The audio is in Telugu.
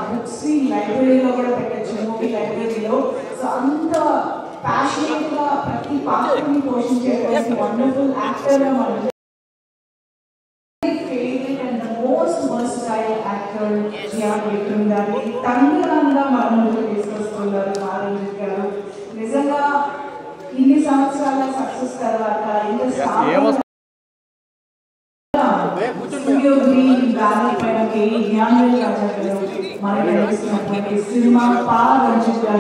books library కూడా పెట్టచ్చు మూవీ లైబ్రరీలో. సో అంత ప్యాషనేట్ గా ప్రతి పాత్రని పోషించేటువంటి వండర్ఫుల్ యాక్టర్ గా మనం favourite and the most versatile actor Chiyaan Vikram గారి తండ్రిగా మన ముందుకు తీసుకొస్తున్నారు మారంజిత్ గారు. నిజంగా ఇన్ని సంవత్సరాల సక్సెస్ తర్వాత స్టూడియో గ్రీన్ బ్యానర్ పైన జ్ఞానవేల్ రాజా గారు మనకి అందిస్తున్నటువంటి సినిమా పారంజిత్ గారు